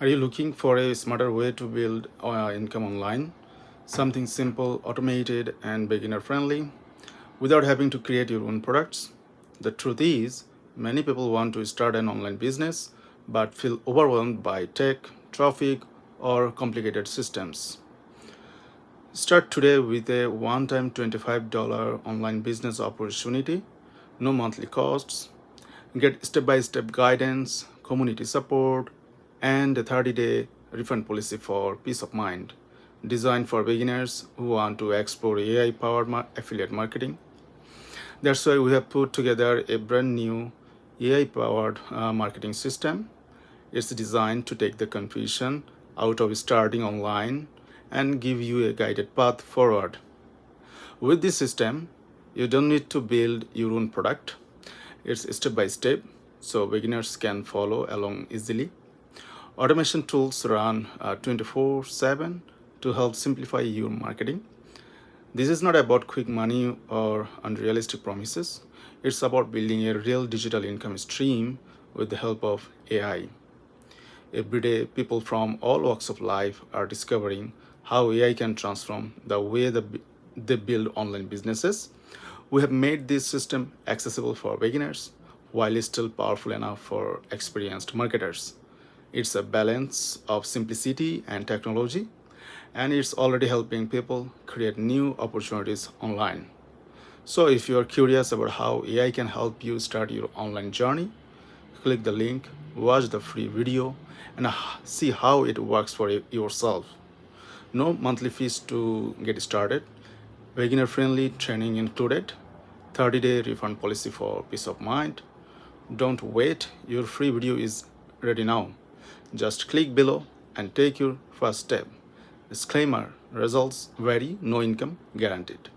Are you looking for a smarter way to build income online? Something simple, automated, and beginner friendly without having to create your own products? The truth is, many people want to start an online business but feel overwhelmed by tech, traffic, or complicated systems. Start today with a one time $25 online business opportunity, no monthly costs. Get step by step guidance, community support, and a 30-day refund policy for peace of mind. Designed for beginners who want to explore AI powered affiliate marketing. That's why we have put together a brand new AI powered marketing system. It's designed to take the confusion out of starting online and give you a guided path forward. With this system, you don't need to build your own product. It's step by step, so beginners can follow along easily. Automation tools run 24/7 to help simplify your marketing. This is not about quick money or unrealistic promises. It's about building a real digital income stream with the help of AI. Every day, people from all walks of life are discovering how AI can transform the way they build online businesses. We have made this system accessible for beginners while it's still powerful enough for experienced marketers. It's a balance of simplicity and technology, and it's already helping people create new opportunities online. So, if you're curious about how AI can help you start your online journey, click the link, watch the free video, and see how it works for yourself. No monthly fees to get started, beginner friendly training included, 30-day refund policy for peace of mind. Don't wait, your free video is ready now. Just click below and take your first step. Disclaimer: results vary, no income guaranteed.